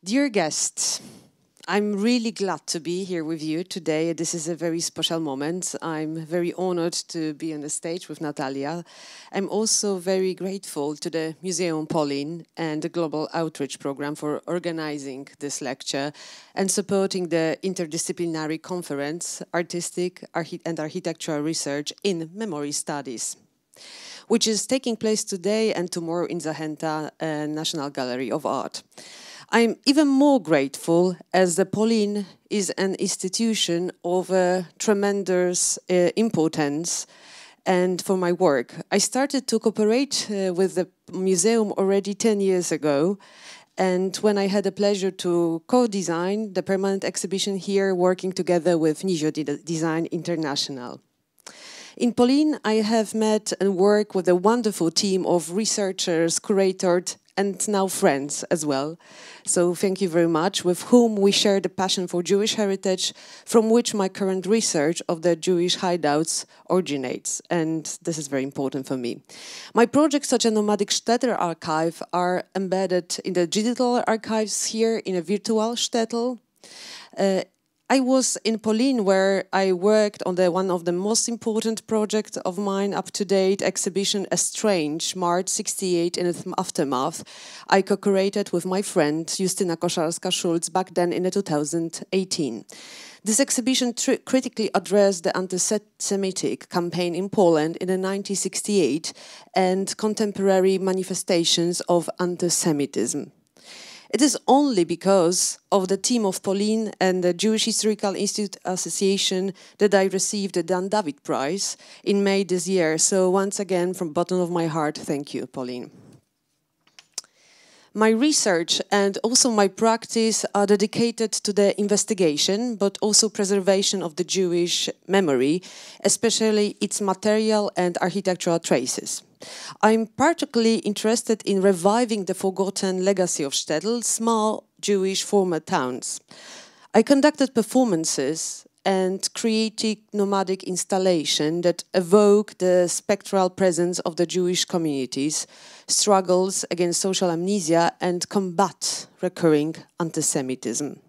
Dear guests, I'm really glad to be here with you today. This is a very special moment. I'm very honored to be on the stage with Natalia. I'm also very grateful to the Museum POLIN and the Global Outreach Program for organizing this lecture and supporting the Interdisciplinary Conference, Artistic and Architectural Research in Memory Studies, which is taking place today and tomorrow in Zachęta National Gallery of Art. I'm even more grateful as the POLIN is an institution of tremendous importance and for my work. I started to cooperate with the museum already 10 years ago, and when I had the pleasure to co-design the permanent exhibition here, working together with Nizio Design International. In POLIN, I have met and worked with a wonderful team of researchers, curators, and now friends as well. So thank you very much, with whom we share the passion for Jewish heritage, from which my current research of the Jewish hideouts originates, and this is very important for me. My projects, such as Nomadic Shtetl archive, are embedded in the digital archives here in a virtual shtetl. I was in POLIN, where I worked on one of the most important projects of mine up to date, exhibition Estrange, March 68 in its aftermath. I co-curated with my friend Justyna Koszarska-Schulz back then in 2018. This exhibition critically addressed the anti-Semitic campaign in Poland in 1968 and contemporary manifestations of anti-Semitism. It is only because of the team of POLIN and the Jewish Historical Institute Association that I received the Dan David Prize in May this year. So once again, from the bottom of my heart, thank you, POLIN. My research and also my practice are dedicated to the investigation, but also preservation of the Jewish memory, especially its material and architectural traces. I'm particularly interested in reviving the forgotten legacy of shtetl, small Jewish former towns. I conducted performances and created nomadic installations that evoke the spectral presence of the Jewish communities, struggles against social amnesia, and combat recurring anti-Semitism.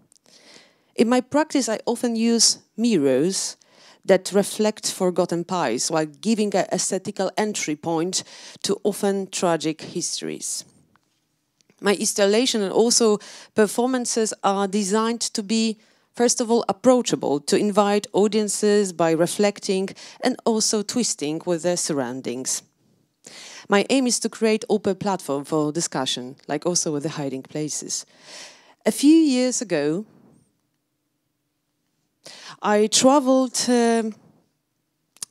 In my practice, I often use mirrors that reflect forgotten pies while giving an aesthetical entry point to often tragic histories. My installation and also performances are designed to be, first of all, approachable, to invite audiences by reflecting and also twisting with their surroundings. My aim is to create open platform for discussion, like also with the hiding places. A few years ago, I traveled through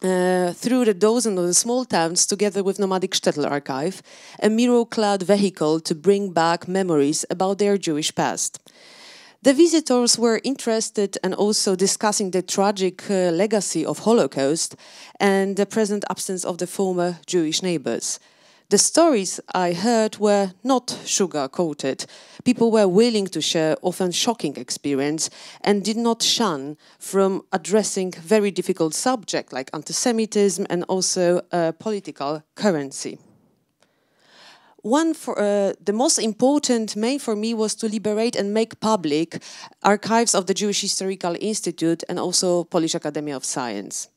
the dozen of the small towns together with Nomadic Shtetl archive, a mirror-clad vehicle to bring back memories about their Jewish past. The visitors were interested and also discussing the tragic legacy of Holocaust and the present absence of the former Jewish neighbors. The stories I heard were not sugar-coated. People were willing to share often shocking experience and did not shun from addressing very difficult subjects like anti-Semitism and also political currency. The most important main for me was to liberate and make public archives of the Jewish Historical Institute and also Polish Academy of Science.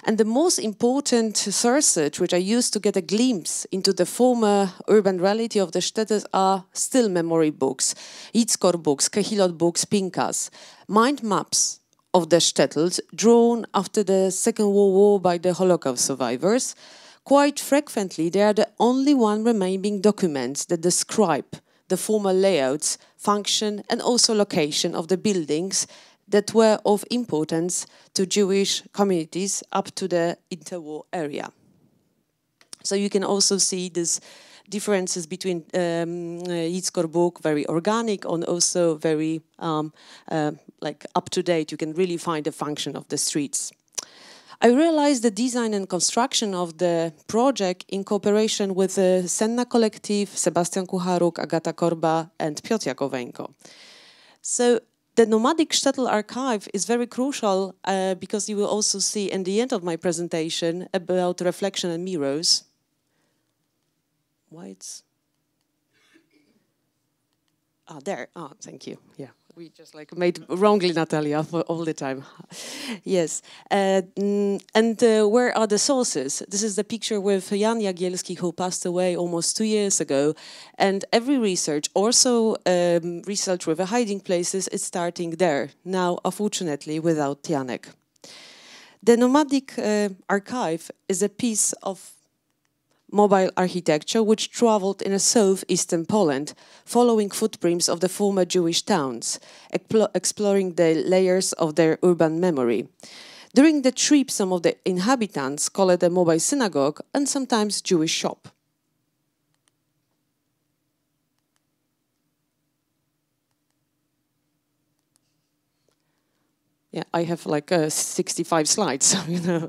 And the most important sources which I used to get a glimpse into the former urban reality of the shtetls are still memory books, Yitzkor books, Kehilot books, Pinkas, mind maps of the shtetls drawn after the Second World War by the Holocaust survivors. Quite frequently, they are the only remaining documents that describe the former layouts, function, and also location of the buildings that were of importance to Jewish communities up to the interwar area. So you can also see these differences between Yitzkor book, very organic, and also very like up to date. You can really find the function of the streets. I realized the design and construction of the project in cooperation with the Senna Collective, Sebastian Kucharuk, Agata Korba, and Piotr Jakowenko. So the Nomadic Shtetl archive is very crucial because you will also see in the end of my presentation about reflection and mirrors. Why it's... Ah, there. Ah, thank you. Yeah, we just like made wrongly, Natalia, for all the time. Yes. Where are the sources? This is the picture with Jan Jagielski, who passed away almost 2 years ago. And every research, also research with the hiding places, is starting there. Now, unfortunately, without Janek. The nomadic archive is a piece of mobile architecture which traveled in a southeastern Poland, following footprints of the former Jewish towns, exploring the layers of their urban memory. During the trip, some of the inhabitants call it a mobile synagogue and sometimes Jewish shop. Yeah, I have like 65 slides, so, you know.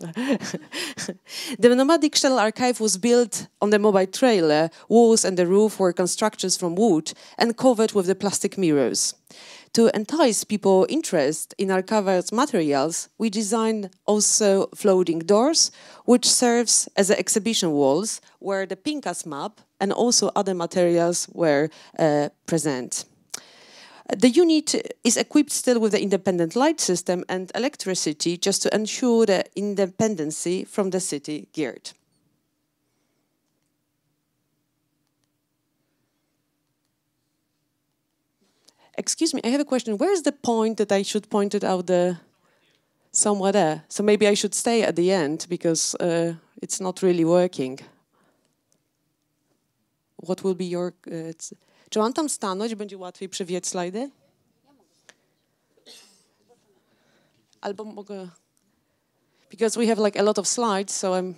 The nomadic shuttle archive was built on the mobile trailer. Walls and the roof were constructions from wood and covered with the plastic mirrors. To entice people interest in archival materials, we designed also floating doors, which serves as exhibition walls where the Pinkas map and also other materials were present. The unit is equipped still with the independent light system and electricity just to ensure the independency from the city grid. Excuse me, I have a question. Where is the point that I should point it out somewhere there? So maybe I should stay at the end because it's not really working. What will be your... Czy mam tam stanąć? Będzie łatwiej przewijać slajdy? Albo mogę... Because we have like a lot of slides, so I'm...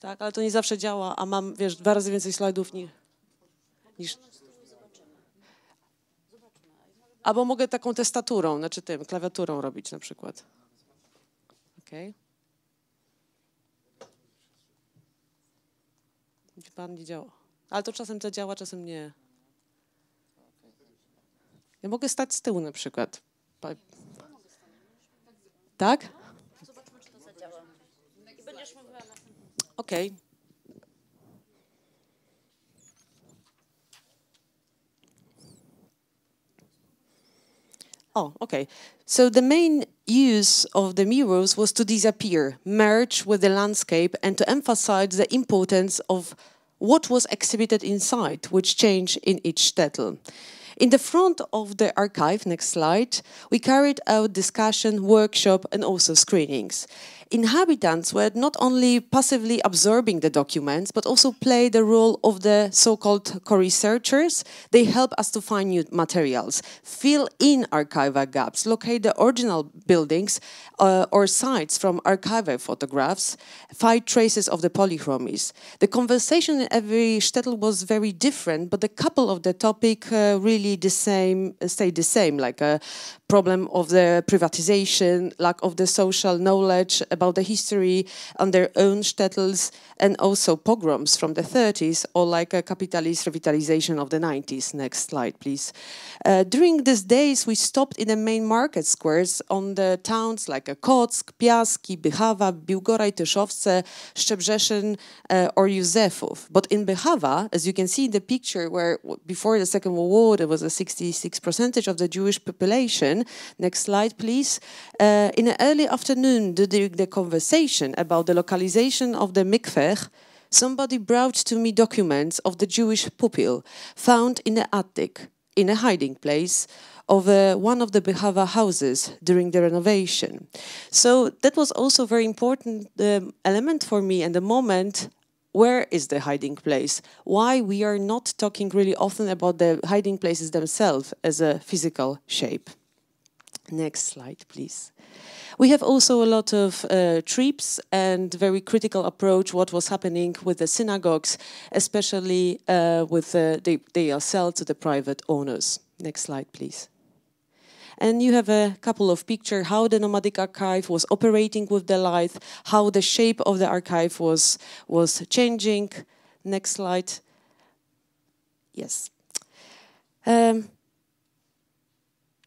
Tak, ale to nie zawsze działa, a mam, wiesz, 2 razy więcej slajdów niż... Albo mogę taką testaturą, znaczy klawiaturą robić na przykład. Okej. Pan nie działa. Ale to czasem to działa, czasem nie. Ja mogę stać z tyłu na przykład. Tak? Zobaczmy, czy to zadziała. I będziesz mówiła następnie. Okej. Oh, okay. So the main use of the murals was to disappear, merge with the landscape, and to emphasize the importance of what was exhibited inside, which changed in each shtetl. In the front of the archive, next slide, we carried out discussion, workshop, and also screenings. Inhabitants were not only passively absorbing the documents, but also played the role of the so-called co-researchers. They help us to find new materials, fill in archival gaps, locate the original buildings or sites from archival photographs, find traces of the polychromies. The conversation in every shtetl was very different, but the couple of the topic really stayed the same, like a problem of the privatization, lack of the social knowledge about the history on their own shtetls, and also pogroms from the 30s, or like a capitalist revitalization of the 90s. Next slide, please. During these days, we stopped in the main market squares on the towns like Kock, Piaski, Bychawa, Biłgoraj, Tyszowce, Szczebrzeszyn, or Józefów. But in Bychawa, as you can see in the picture, where before the Second World War, there was a 66% of the Jewish population. Next slide, please. In the early afternoon, during the conversation about the localization of the mikveh, somebody brought to me documents of the Jewish pupil found in the attic, in a hiding place of one of the Bychawa houses during the renovation. So that was also a very important element for me and the moment. Where is the hiding place? Why we are not talking really often about the hiding places themselves as a physical shape. Next slide, please. We have also a lot of trips and very critical approach what was happening with the synagogues, especially with they are sold to the private owners. Next slide, please. And you have a couple of pictures how the nomadic archive was operating with the light, how the shape of the archive was changing. Next slide. Yes.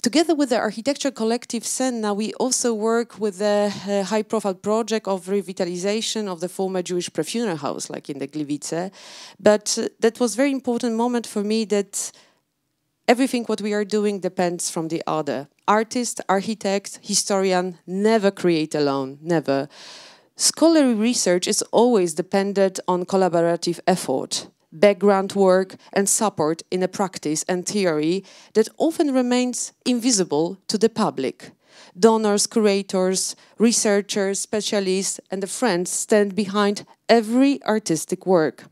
Together with the architecture collective Senna, we also work with the high-profile project of revitalization of the former Jewish pre-funeral house, like in the Gliwice. But that was a very important moment for me, that everything what we are doing depends from the other. Artist, architect, historian never create alone, never. Scholarly research is always dependent on collaborative effort, background work and support in a practice and theory that often remains invisible to the public. Donors, curators, researchers, specialists and the friends stand behind every artistic work.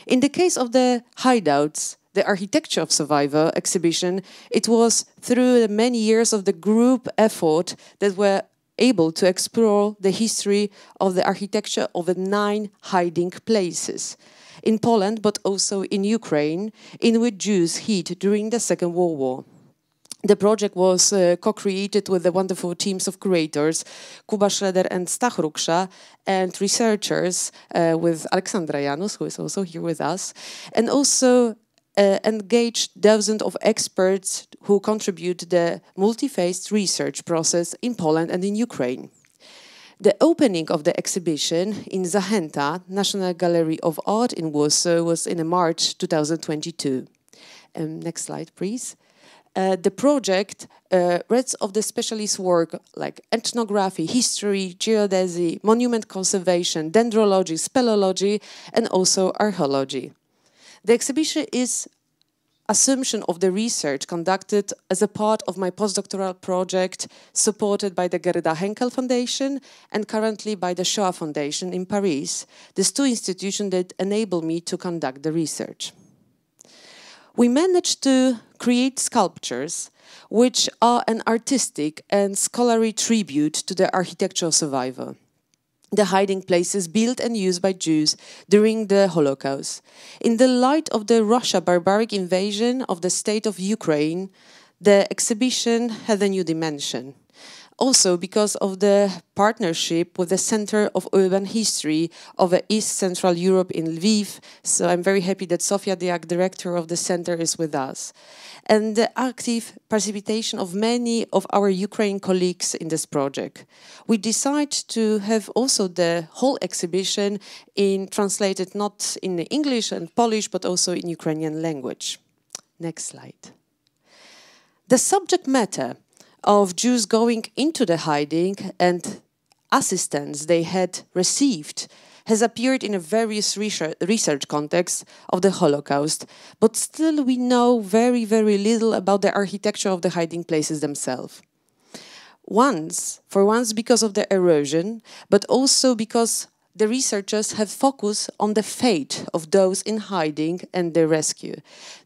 In the case of the Hideouts, the Architecture of Survival exhibition, it was through the many years of the group effort that were able to explore the history of the architecture of the 9 hiding places in Poland, but also in Ukraine, in which Jews hid during the Second World War. The project was co-created with the wonderful teams of curators, Kuba Schroeder and Stach Ruksha, and researchers with Aleksandra Janus, who is also here with us, and also engaged dozens of experts who contribute to the multi-phased research process in Poland and in Ukraine. The opening of the exhibition in Zachęta, National Gallery of Art in Warsaw, was in March 2022. Next slide, please. The project reads of the specialist work like ethnography, history, geodesy, monument conservation, dendrology, speleology, and also archaeology. The exhibition is assumption of the research conducted as a part of my postdoctoral project supported by the Gerda Henkel Foundation and currently by the Shoah Foundation in Paris, these 2 institutions that enable me to conduct the research. We managed to create sculptures which are an artistic and scholarly tribute to the architectural survival. The hiding places built and used by Jews during the Holocaust. In the light of the Russian barbaric invasion of the state of Ukraine, the exhibition had a new dimension. Also because of the partnership with the Center of Urban History of East Central Europe in Lviv. So I'm very happy that Sofia Diak, director of the center, is with us. And the active participation of many of our Ukrainian colleagues in this project. We decided to have also the whole exhibition translated not in English and Polish, but also in Ukrainian language. Next slide. The subject matter of Jews going into the hiding and assistance they had received has appeared in a various research contexts of the Holocaust, but still we know very, very little about the architecture of the hiding places themselves. For once because of the erosion, but also because the researchers have focused on the fate of those in hiding and their rescue.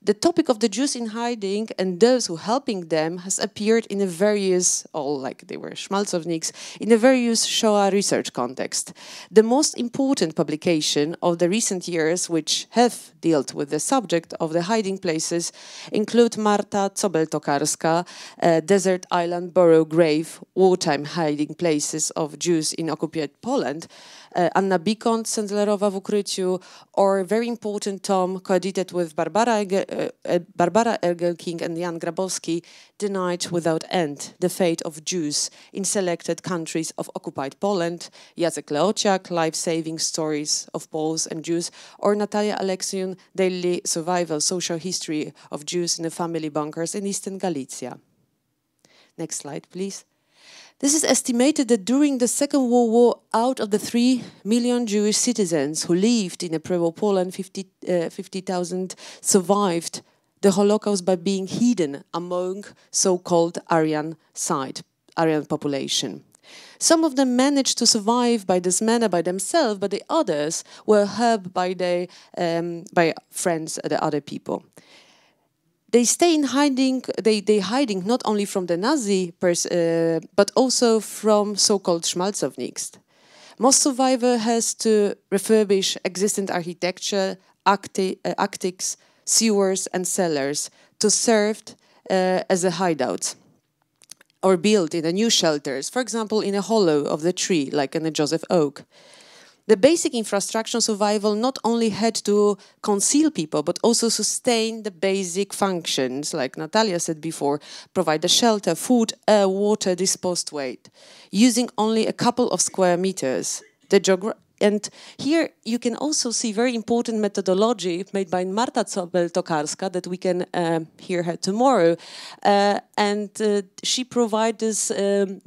The topic of the Jews in hiding and those who helping them has appeared in a various, all like they were Schmalzowniks, in a various Shoah research context. The most important publication of the recent years which have dealt with the subject of the hiding places include Marta Zobel-Tokarska, Desert Island Borough Grave, Wartime Hiding Places of Jews in Occupied Poland, Anna Bikont, Sendlerowa w ukryciu, or a very important tome co-edited with Barbara Ergelking and Jan Grabowski, The Night Without End, The Fate of Jews in Selected Countries of Occupied Poland, Jacek Leociak, Life-Saving Stories of Poles and Jews, or Natalia Aleksiun, Daily Survival, Social History of Jews in the Family Bunkers in Eastern Galicia. Next slide, please. This is estimated that during the Second World War, out of the 3 million Jewish citizens who lived in a pre-war Poland, 50,000 survived the Holocaust by being hidden among so-called Aryan population. Some of them managed to survive by this manner by themselves, but the others were helped by friends, the other people. They stay in hiding, they hiding not only from the Nazi, but also from so-called Schmalzowniks. Most survivor has to refurbish existing architecture, attics, sewers and cellars to serve as a hideout or build in a new shelters, for example, in a hollow of the tree, like in a Joseph Oak. The basic infrastructure survival not only had to conceal people, but also sustain the basic functions, like Natalia said before, provide the shelter, food, air, water, disposed waste, using only a couple of square meters. And here you can also see very important methodology made by Marta Tokarska that we can hear her tomorrow. She provides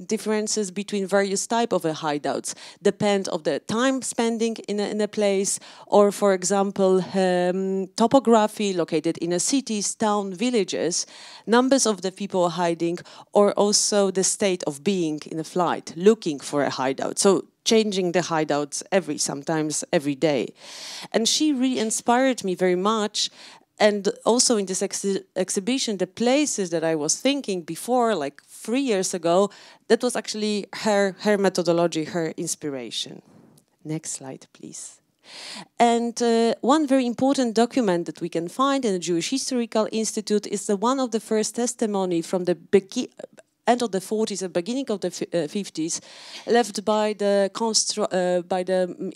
differences between various types of hideouts, depend of the time spending in a place, or for example, topography located in a cities, town, villages, numbers of the people hiding, or also the state of being in a flight, looking for a hideout. So changing the hideouts sometimes every day. And she really inspired me very much. And also in this exhibition, the places that I was thinking before, like 3 years ago, that was actually her methodology, her inspiration. Next slide, please. And one very important document that we can find in the Jewish Historical Institute is one of the first testimony from the end of the 40s and beginning of the 50s, left by the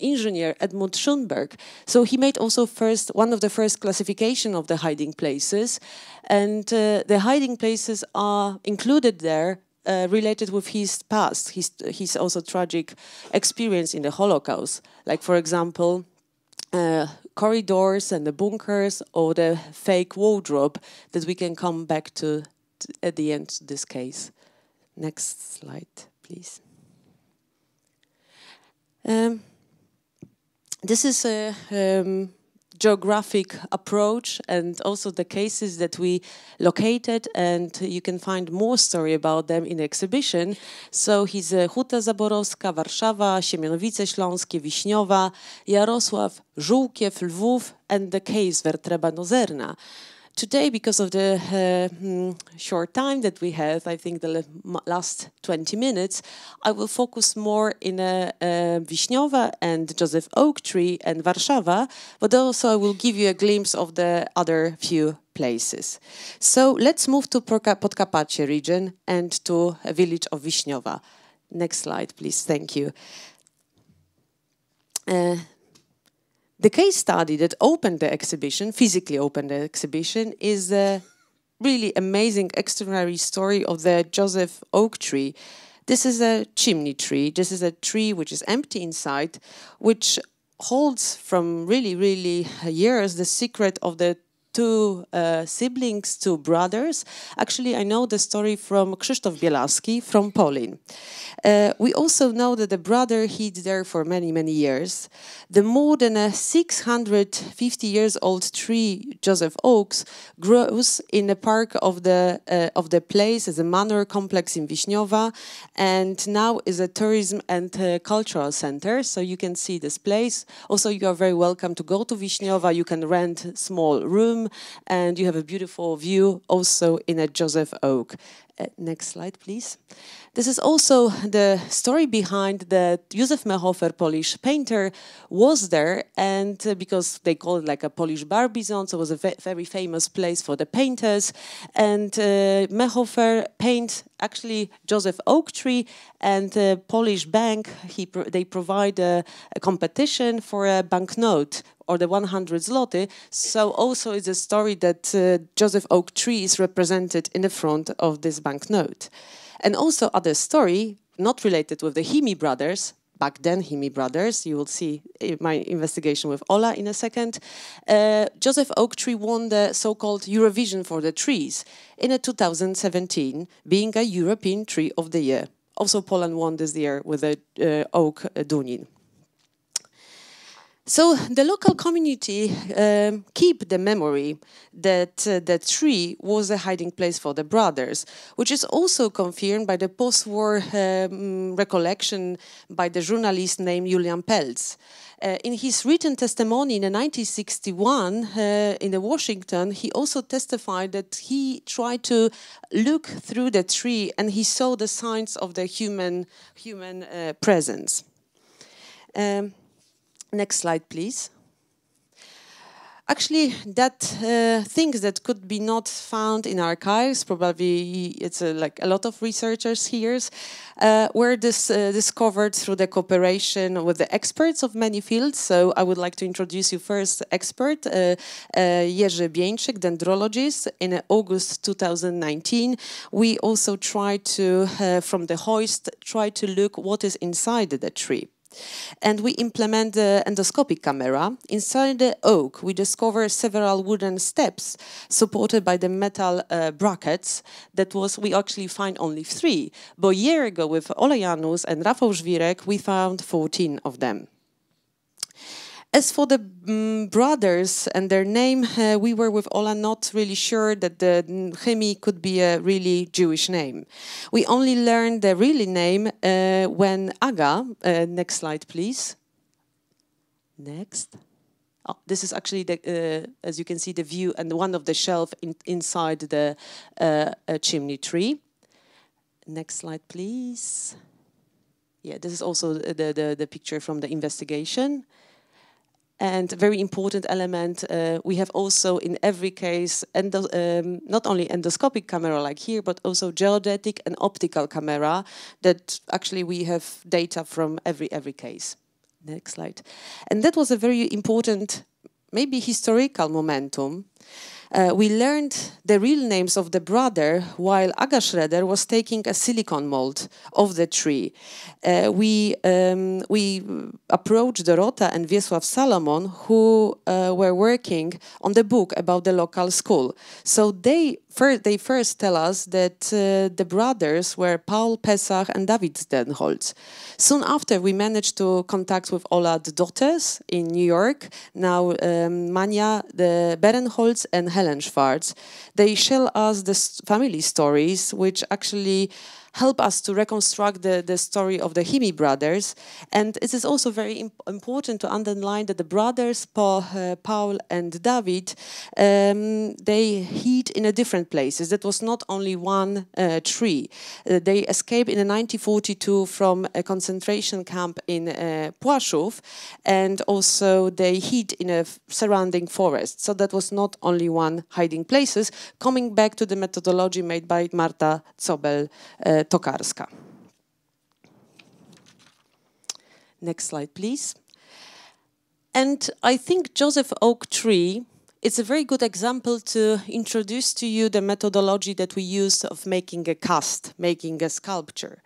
engineer Edmund Schoenberg. So he made also one of the first classification of the hiding places, and the hiding places are included there related with his past, his also tragic experience in the Holocaust. Like for example, corridors and the bunkers, or the fake wardrobe that we can come back to at the end of this case. Next slide, please. This is a geographic approach, and also the cases that we located, and you can find more story about them in the exhibition. So he's Huta Zaborowska, Warszawa, Siemianowice Śląskie, Wiśniowa, Jarosław, Żółkiew, Lwów, and the case Wertreba-Nozerna. Today, because of the short time that we have, I think the last 20 minutes, I will focus more in Wiśniowa and Joseph Oak Tree and Warszawa, but also I will give you a glimpse of the other few places. So let's move to Podkarpacie region and to a village of Wiśniowa. Next slide, please. Thank you. The case study that opened the exhibition, physically opened the exhibition, is a really amazing, extraordinary story of the Joseph Oak Tree. This is a chimney tree. This is a tree which is empty inside, which holds from really, really years the secret of the two siblings, two brothers. Actually, I know the story from Krzysztof Bielaski from POLIN. We also know that the brother hid there for many, many years. The more than a 650 years old tree, Joseph Oaks, grows in a park of the place as a manor complex in Wiśniowa, and now is a tourism and cultural center. So you can see this place. Also, you are very welcome to go to Wiśniowa. You can rent a small room, and you have a beautiful view also in a Joseph Oak. Next slide, please. This is also the story behind that Józef Mehofer, Polish painter, was there, and because they call it like a Polish Barbizon, so it was a very famous place for the painters. And Mehofer paint actually Joseph Oak Tree, and Polish bank, they provide a competition for a banknote, or the 100 zloty. So also it's a story that Joseph Oak Tree is represented in the front of this banknote. And also other story, not related with the Himi brothers, back then Himi brothers, you will see my investigation with Ola in a second. Joseph Oak Tree won the so-called Eurovision for the trees in 2017, being a European Tree of the Year. Also Poland won this year with the Oak Dunin. So the local community keep the memory that the tree was a hiding place for the brothers, which is also confirmed by the post-war recollection by the journalist named Julian Peltz. In his written testimony in 1961 in Washington, he also testified that he tried to look through the tree and he saw the signs of the human presence. Next slide, please. Actually, that things that could be not found in archives, probably it's like a lot of researchers here, were discovered through the cooperation with the experts of many fields. So I would like to introduce you first expert, Jerzy Bieńczyk, dendrologist. In August 2019, we also tried to, from the hoist, try to look what is inside the tree. And we implement the endoscopic camera. Inside the oak, we discover several wooden steps supported by the metal brackets. We actually find only 3. But a year ago, with Ola Janus and Rafał Żwirek, we found 14 of them. As for the brothers and their name, we were with Ola not really sure that the Chymi could be a really Jewish name. We only learned the real name when Aga, next slide please. Next. Oh, this is actually, as you can see, the view and one of the shelf inside the chimney tree. Next slide please. Yeah, this is also the picture from the investigation. And very important element, we have also in every case, not only endoscopic camera like here, but also geodetic and optical camera that actually we have data from every case. Next slide. And that was a very important, maybe historical momentum. We learned the real names of the brother while Aga Schroeder was taking a silicon mold of the tree. We approached Dorota and Wiesław Salomon, who were working on the book about the local school. So they first tell us that the brothers were Paul Pesach and David Stenholz. Soon after, we managed to contact with Ola's daughters in New York, now Mania, the Berenholz and Helen Schwartz. They share us the family stories, which actually help us to reconstruct the story of the Chymi brothers. And it is also very important to underline that the brothers, Paul and David, they hid in different places. That was not only one tree. They escaped in 1942 from a concentration camp in Płaszów, and also they hid in a surrounding forest. So that was not only one hiding places, coming back to the methodology made by Marta Tokarska. Next slide, please. And I think Joseph Oak Tree is a very good example to introduce to you the methodology that we use of making a cast, making a sculpture.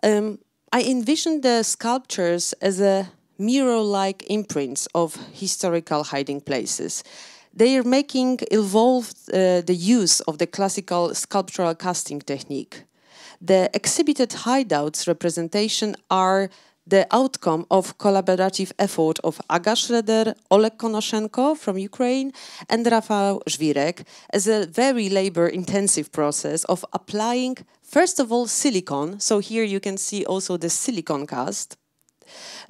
I envision the sculptures as a mirror-like imprints of historical hiding places. They are evolved the use of the classical sculptural casting technique. The exhibited hideouts representation are the outcome of collaborative effort of Aga Schroeder, Oleg Konoshenko from Ukraine, and Rafał Żwirek as a very labor-intensive process of applying, first of all, silicone. So here you can see also the silicone cast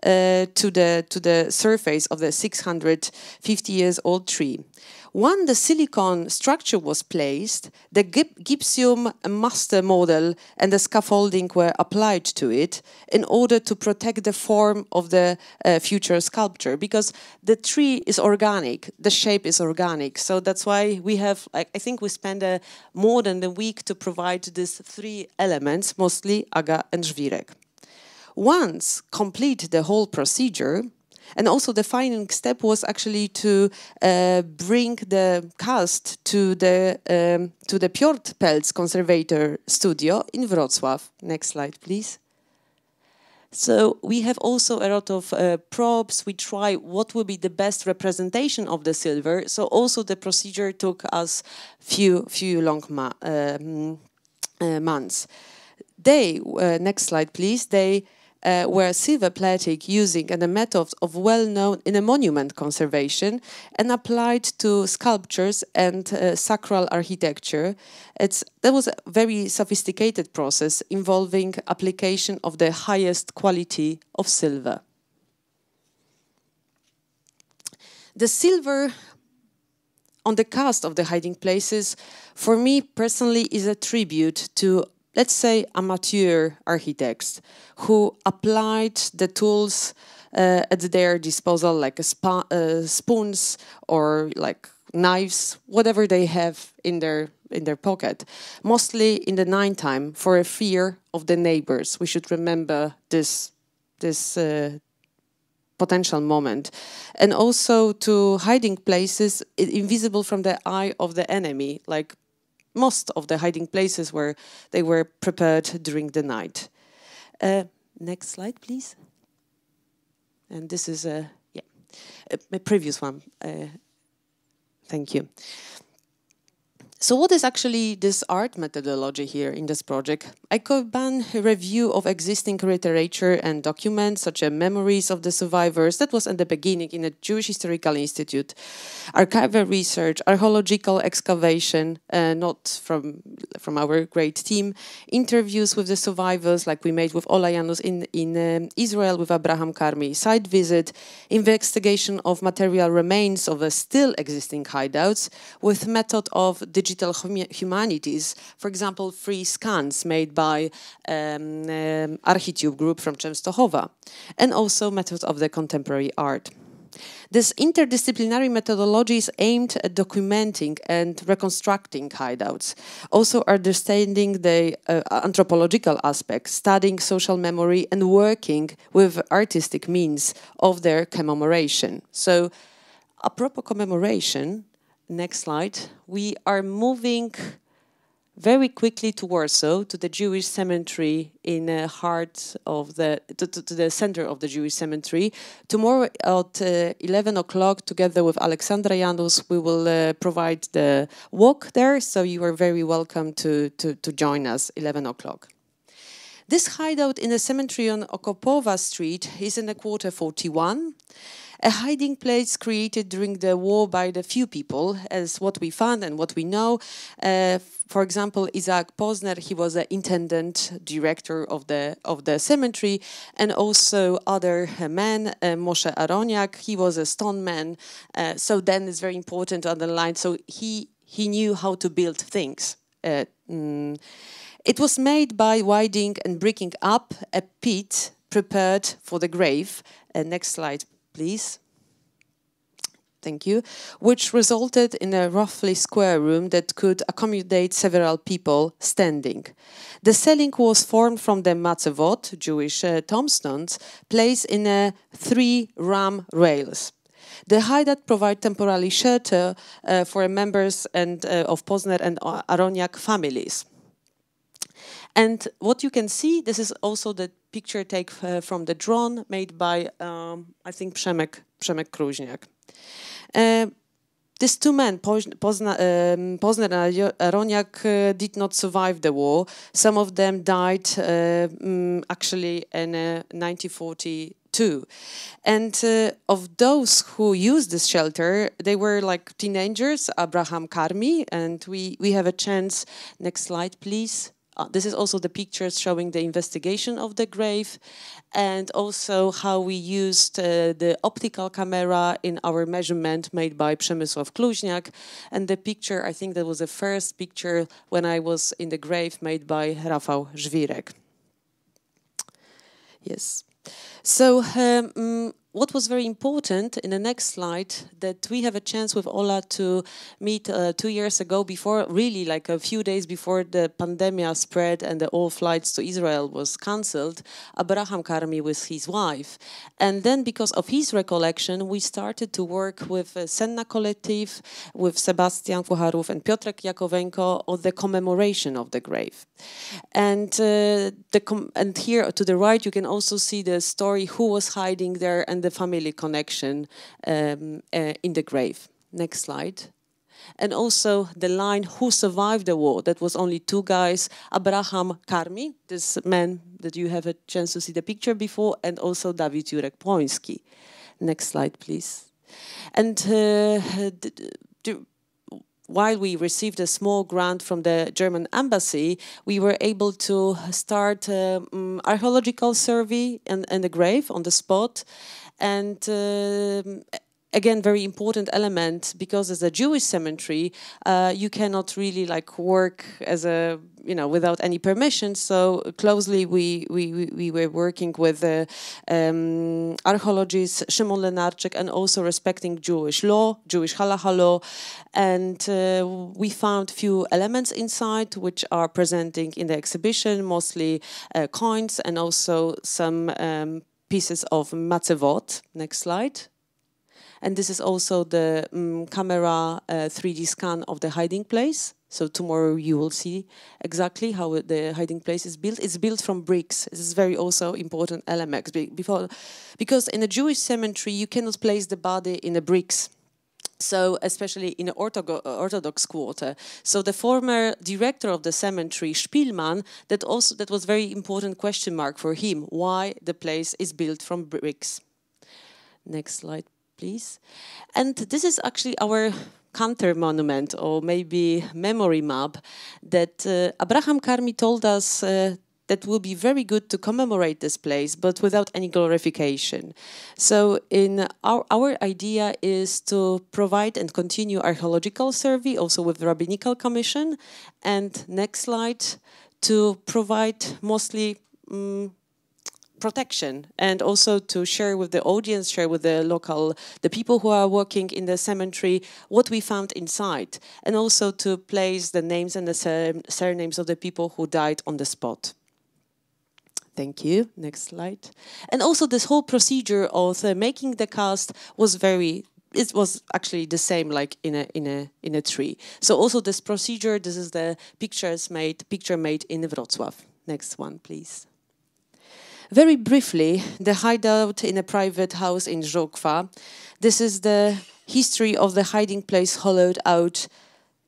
to the surface of the 650 years old tree. When the silicone structure was placed, the gypsum master model and the scaffolding were applied to it in order to protect the form of the future sculpture, because the tree is organic, the shape is organic. So that's why we have, I think we spent more than a week to provide these 3 elements, mostly Aga and Żwirek. Once complete the whole procedure, and also the final step was actually to bring the cast to the Piotr Pelc Conservator Studio in Wrocław. Next slide, please. So we have also a lot of probes. We try what will be the best representation of the silver. So also the procedure took us few long months. Next slide, please. They were silver plated using a method of well-known in a monument conservation and applied to sculptures and sacral architecture. That was a very sophisticated process involving application of the highest quality of silver. The silver on the cast of the hiding places, for me personally, is a tribute to, let's say, amateur architects who applied the tools at their disposal, like spoons or like knives, whatever they have in their pocket, mostly in the nighttime for a fear of the neighbors. We should remember this potential moment, and also to hiding places invisible from the eye of the enemy, like most of the hiding places where they were prepared during the night. Next slide, please. And this is a previous one. Thank you. So what is actually this art methodology here in this project? I combine a review of existing literature and documents, such as memories of the survivors. That was in the beginning in a Jewish Historical Institute. Archival research, archaeological excavation, not from our great team. Interviews with the survivors, like we made with Ola Janus in Israel with Abraham Karmi. Site visit, investigation of material remains of the still existing hideouts with method of digital humanities, for example, free scans made by Architube group from Częstochowa, and also methods of the contemporary art. This interdisciplinary methodology is aimed at documenting and reconstructing hideouts, also understanding the anthropological aspects, studying social memory, and working with artistic means of their commemoration. So, apropos commemoration, next slide. We are moving very quickly to Warsaw, to the Jewish cemetery in the heart of to the center of the Jewish cemetery. Tomorrow at 11 o'clock, together with Alexandra Janus, we will provide the walk there. So you are very welcome to join us 11 o'clock. This hideout in the cemetery on Okopowa Street is in the quarter 41. A hiding place created during the war by the few people, as what we found and what we know. For example, Isaac Posner, he was an intendant director of the cemetery, and also other men, Moshe Aroniak, he was a stoneman. So then it's very important to underline. So he knew how to build things. It was made by widening and breaking up a pit prepared for the grave. Next slide, please. Thank you. Which resulted in a roughly square room that could accommodate several people standing. The ceiling was formed from the matzevot, Jewish tombstones, placed in 3 ram rails. The hideout provide temporary shelter for members of Posner and Aroniak families. And what you can see, this is also the picture take from the drone made by, I think, Przemek Kruźniak. These 2 men, Posner and Aroniak, did not survive the war. Some of them died actually in 1942. And of those who used this shelter, they were like teenagers, Abraham Karmi, and we have a chance. Next slide, please. This is also the pictures showing the investigation of the grave, and also how we used the optical camera in our measurement made by Przemysław Kluźniak. And the picture, I think that was the first picture when I was in the grave, made by Rafał Żwirek. Yes. So what was very important in the next slide, that we have a chance with Ola to meet 2 years ago, before, really like a few days before the pandemic spread and all flights to Israel was cancelled, Abraham Karmi with his wife. And then because of his recollection, we started to work with Senna Collective, with Sebastian Kucharów and Piotrek Jakowenko on the commemoration of the grave. And and here to the right, you can also see the story who was hiding there and the family connection in the grave. Next slide. And also the line, who survived the war? That was only 2 guys, Abraham Karmi, this man that you have a chance to see the picture before, and also Dawid Jurek Płoński. Next slide, please. And while we received a small grant from the German embassy, we were able to start archaeological survey in the grave on the spot. And again, very important element, because as a Jewish cemetery, you cannot really like work as a, without any permission. So closely we were working with archaeologist Szymon Lenarczyk, and also respecting Jewish law, Jewish halacha law. And we found few elements inside which are presenting in the exhibition, mostly coins and also some pieces of matzevot. Next slide. And this is also the camera 3D scan of the hiding place. So tomorrow you will see exactly how the hiding place is built. It's built from bricks. This is very also important element, because in a Jewish cemetery you cannot place the body in the bricks. So especially in an Orthodox quarter. So the former director of the cemetery, Spielmann, that was very important question mark for him, why the place is built from bricks. Next slide, please. And this is actually our counter monument, or maybe memory map, that Abraham Karmi told us that will be very good to commemorate this place, but without any glorification. So in our idea is to provide and continue archaeological survey, also with the Rabbinical Commission. And next slide, to provide mostly protection, and also to share with the audience, share with the people who are working in the cemetery what we found inside, and also to place the names and the surnames of the people who died on the spot. Thank you. Next slide. And also this whole procedure of making the cast was it was actually the same like in a tree. So also this procedure, this is the picture made in Wrocław. Next one, please. Very briefly, the hideout in a private house in Żokwa. This is the history of the hiding place hollowed out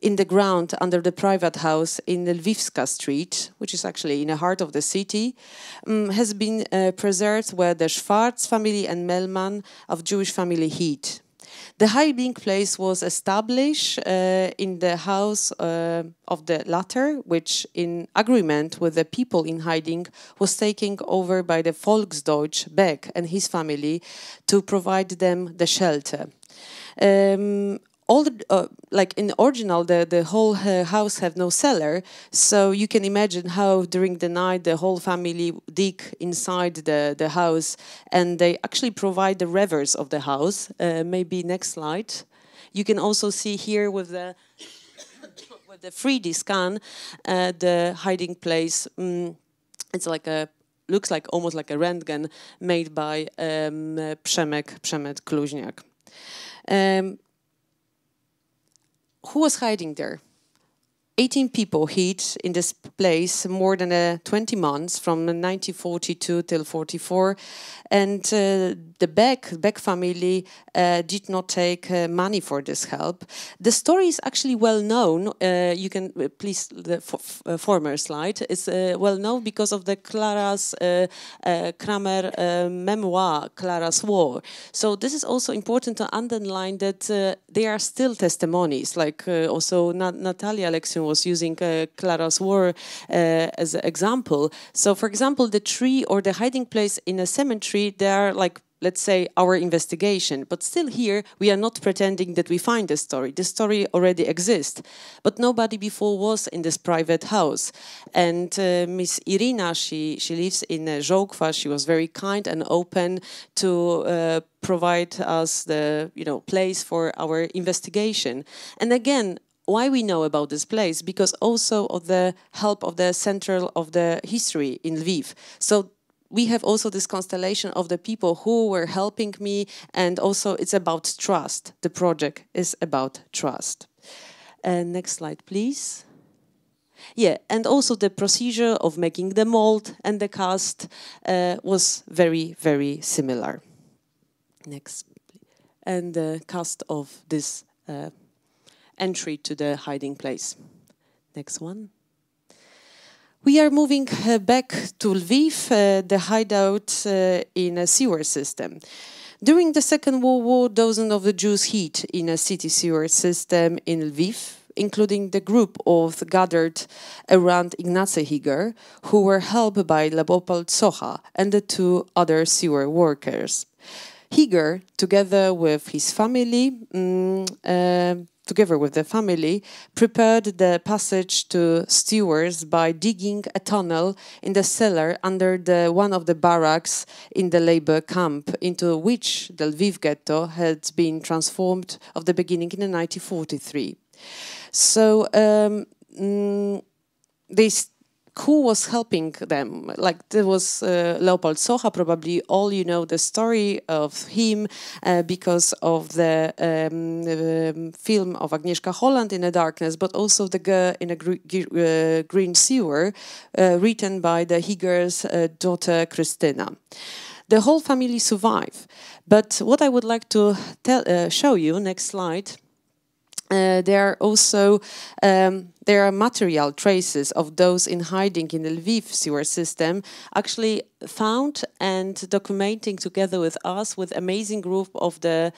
in the ground under the private house in the Lwivska Street, which is actually in the heart of the city, has been preserved where the Schwarz family and Melman of Jewish family hid. The hiding place was established in the house of the latter, which in agreement with the people in hiding was taken over by the Volksdeutsch Beck and his family to provide them the shelter. Like in the original, the whole house have no cellar, so you can imagine how during the night the whole family dig inside the house, and they actually provide the reverse of the house. Maybe next slide. You can also see here with the 3D scan the hiding place. It's like looks like almost like a Röntgen made by Przemek Kluźniak. Who was hiding there? 18 people hid in this place more than 20 months, from 1942 till 44, and the Beck family did not take money for this help. The story is actually well known. You can please the former slide. It's well known because of the Clara's Kramer memoir, Clara's War. So this is also important to underline that they are still testimonies. Like also Natalia Alexiou was using Clara's War as an example. So, for example, the tree or the hiding place in a cemetery, they are like, let's say, our investigation. But still here, we are not pretending that we find the story. The story already exists. But nobody before was in this private house. And Miss Irina, she lives in Żokwa. She was very kind and open to provide us the place for our investigation. And again, why we know about this place? Because also of the help of the Central of the History in Lviv. So we have also this constellation of the people who were helping me, and also it's about trust. The project is about trust. Next slide, please. Yeah, and also the procedure of making the mold and the cast was very, very similar. Next, and the cast of this entry to the hiding place. Next one. We are moving back to Lviv, the hideout in a sewer system. During the Second World War, dozens of the Jews hid in a city sewer system in Lviv, including the group of gathered around Ignacy Higer, who were helped by Leopold Socha and the two other sewer workers. Higer, together with his family, together with the family, prepared the passage to stewards by digging a tunnel in the cellar under one of the barracks in the labor camp, into which the Lviv ghetto had been transformed of the beginning in 1943. So who was helping them? Like, there was Leopold Socha, probably all you know the story of him because of the film of Agnieszka Holland, In the Darkness, but also The Girl in a Green Sewer, written by the Higer's daughter Krystyna. The whole family survived. But what I would like to show you, next slide, there are material traces of those in hiding in the Lviv sewer system actually found and documenting together with us, with amazing group of the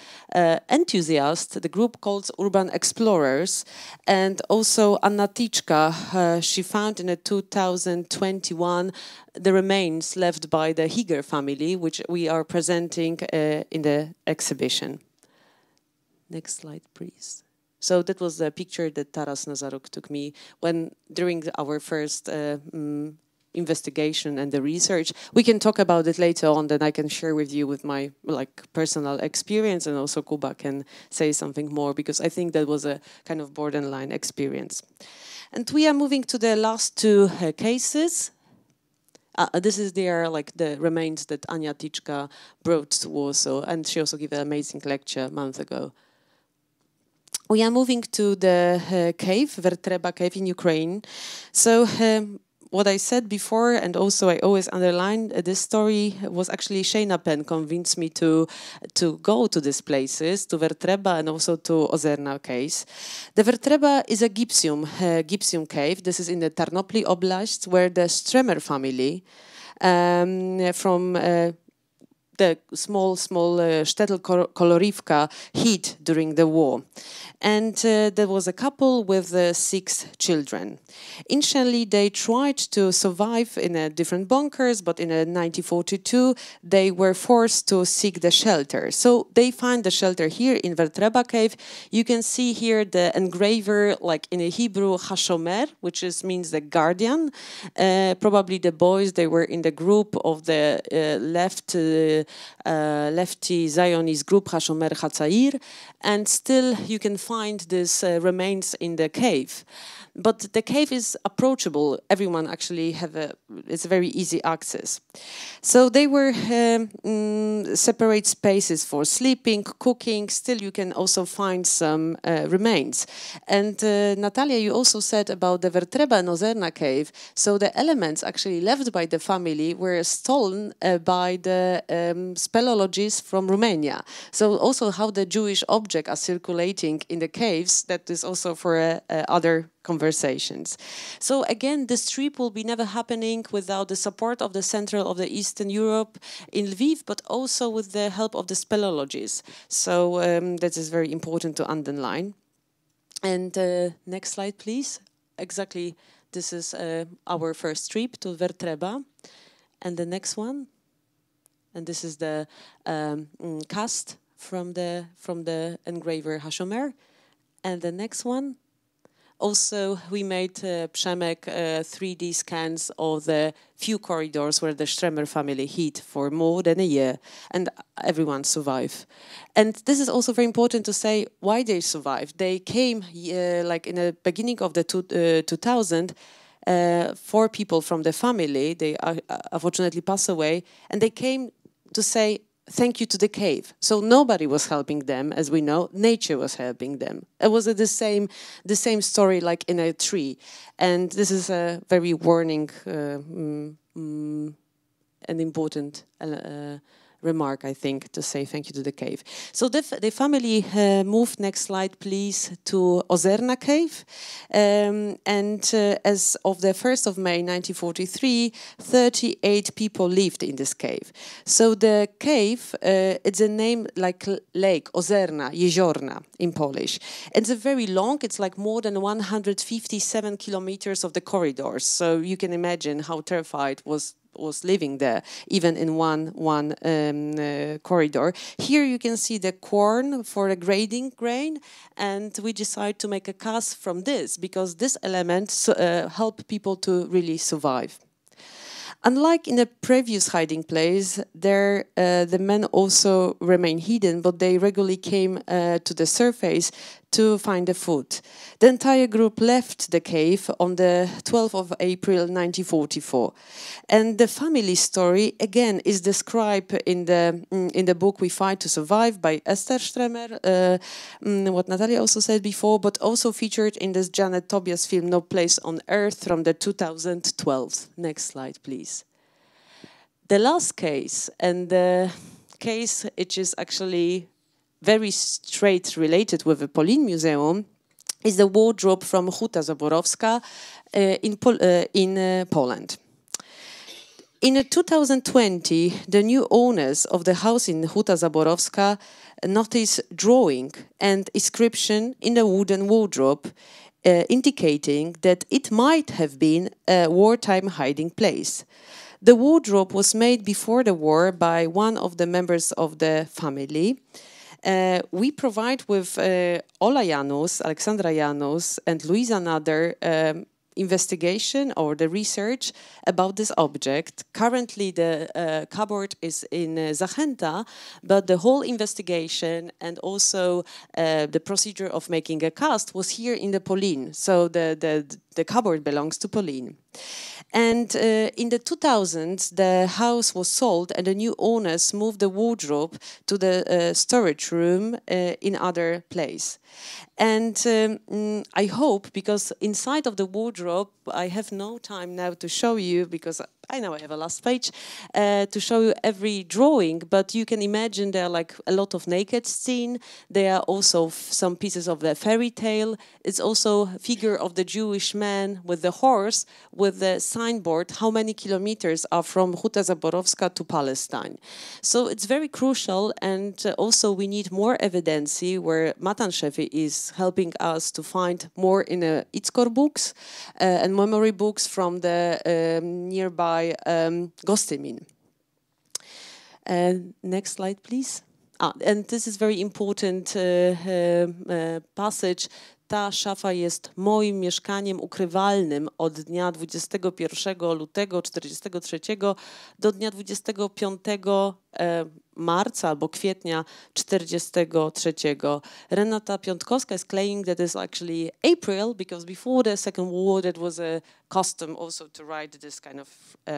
enthusiasts, the group called Urban Explorers, and also Anna Tichka, she found in 2021 the remains left by the Higer family, which we are presenting in the exhibition. Next slide, please. So that was the picture that Taras Nazaruk took me during our first investigation and the research. We can talk about it later on, then I can share with you with my personal experience, and also Kuba can say something more, because I think that was a kind of borderline experience. And we are moving to the last two cases. This is the remains that Ania Tichka brought to Warsaw, and she also gave an amazing lecture a month ago. We are moving to the cave, Vertreba cave in Ukraine. So what I said before, and also I always underline, this story was actually Shayna Penn convinced me to go to these places, to Vertreba and also to Ozerna cave. The Vertreba is a gypsum cave. This is in the Tarnopli Oblast, where the Stremer family from the small shtetl Kolorivka hid during the war. And there was a couple with 6 children. Initially, they tried to survive in different bunkers, but in 1942, they were forced to seek the shelter. So they find the shelter here in Vertreba cave. You can see here the engraver, like in a Hebrew, Hashomer, which means the guardian. Probably the boys, they were in the group of the lefty Zionist group, Hashomer Hatzair, and still you can find these remains in the cave. But the cave is approachable. Everyone actually it's very easy access. So they were separate spaces for sleeping, cooking. Still, you can also find some remains. And Natalia, you also said about the Vertreba and Ozerna cave. So the elements actually left by the family were stolen by the speleologists from Romania. So also how the Jewish objects are circulating in the caves, that is also for other conversations. So again, this trip will be never happening without the support of the Central of the Eastern Europe in Lviv, but also with the help of the speleologists. So that is very important to underline. And next slide, please. Exactly, this is our first trip to Vertreba. And the next one. And this is the cast from the engraver Hashomer. And the next one. Also, we made Przemek 3D scans of the few corridors where the Stremer family hid for more than a year, and everyone survived. And this is also very important to say why they survived. They came like in the beginning of the 2000. 4 people from the family, they unfortunately passed away, and they came to say thank you to the cave. So nobody was helping them, as we know. Nature was helping them. It was the same story like in a tree. And this is a very warning and important remark, I think, to say thank you to the cave. So the family moved, next slide please, to Ozerna cave. As of the 1st of May 1943, 38 people lived in this cave. So the cave, it's a name like lake, Ozerna, Jeziorna in Polish. It's a very long, it's like more than 157 kilometers of the corridors. So you can imagine how terrified was was living there, even in one corridor. Here you can see the corn for a grading grain, and we decided to make a cast from this because this element help people to really survive. Unlike in the previous hiding place, there the men also remain hidden, but they regularly came to the surface to find the food. The entire group left the cave on the 12th of April 1944. And the family story, again, is described in the book We Fight to Survive by Esther Stremer, what Natalia also said before, but also featured in this Janet Tobias film No Place on Earth from the 2012. Next slide, please. The last case, and the case which is actually very straight related with the POLIN Museum, is the wardrobe from Huta Zaborowska in Poland. In 2020, the new owners of the house in Huta Zaborowska noticed drawing and inscription in the wooden wardrobe indicating that it might have been a wartime hiding place. The wardrobe was made before the war by one of the members of the family. We provide with Ola Janus, Aleksandra Janus, and Luisa Nader investigation or the research about this object. Currently, the cupboard is in Zachęta, but the whole investigation and also the procedure of making a cast was here in the POLIN. So the cupboard belongs to POLIN. And in the 2000s, the house was sold and the new owners moved the wardrobe to the storage room in other place. And I hope, because inside of the wardrobe, I have no time now to show you, because I know I have a last page, to show you every drawing, but you can imagine there are like a lot of naked scene. There are also some pieces of the fairy tale. It's also a figure of the Jewish man with the horse, with the signboard, how many kilometers are from Huta Zaborowska to Palestine. So it's very crucial, and also we need more evidence where Matan Shefi is helping us to find more in Itzkor books and memory books from the nearby Gostymin. Next slide, please. And this is very important passage. Ta szafa jest moim mieszkaniem ukrywalnym od dnia 21 lutego 1943 do dnia 25 marca albo kwietnia 1943. Renata Piątkowska is claiming that it's actually April, because before the Second World War that was a custom also to write this kind of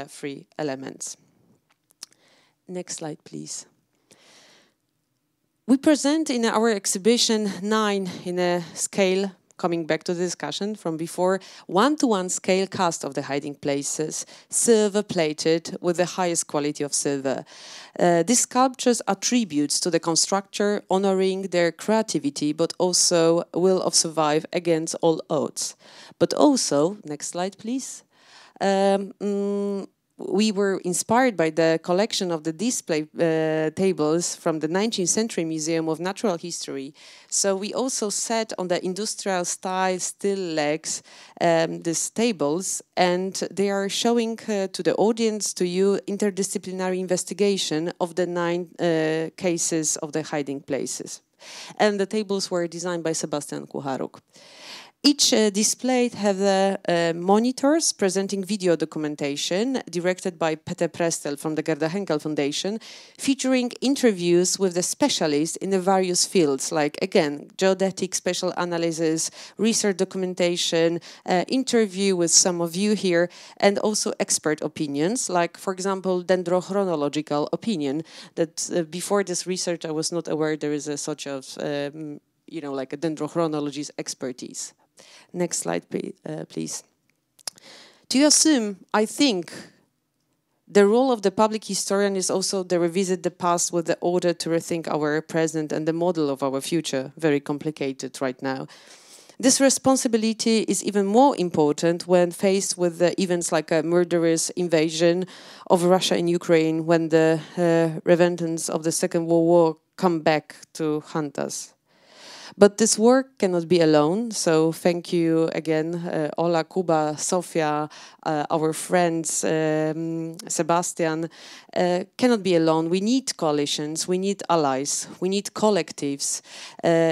free elements. Next slide, please. We present in our exhibition 9 in a scale, coming back to the discussion from before, 1-to-1 scale cast of the hiding places, silver plated with the highest quality of silver. These sculptures are tributes to the constructor, honoring their creativity, but also will of survive against all odds. But also, next slide please, we were inspired by the collection of the display tables from the 19th Century Museum of Natural History. So we also set on the industrial style still legs these tables, and they are showing to the audience, to you, interdisciplinary investigation of the 9 cases of the hiding places. And the tables were designed by Sebastian Kucharuk. Each display have monitors presenting video documentation directed by Peter Prestel from the Gerda Henkel Foundation, featuring interviews with the specialists in the various fields, like, again, geodetic special analysis, research documentation, interview with some of you here, and also expert opinions, like, for example, dendrochronological opinion, that before this research I was not aware there is a such of, you know, like a dendrochronology's expertise. Next slide, please. To assume, I think, the role of the public historian is also to revisit the past with the order to rethink our present and the model of our future, very complicated right now. This responsibility is even more important when faced with the events like a murderous invasion of Russia in Ukraine, when the revenants of the Second World War come back to hunt us. But this work cannot be alone, so thank you again, Ola, Kuba, Sofia, our friends, Sebastian, cannot be alone. We need coalitions, we need allies, we need collectives,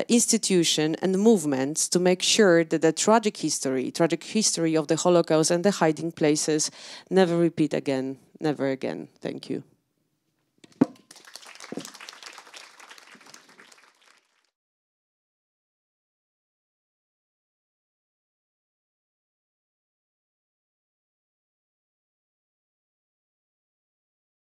institutions and movements to make sure that the tragic history of the Holocaust and the hiding places never repeat again, never again. Thank you.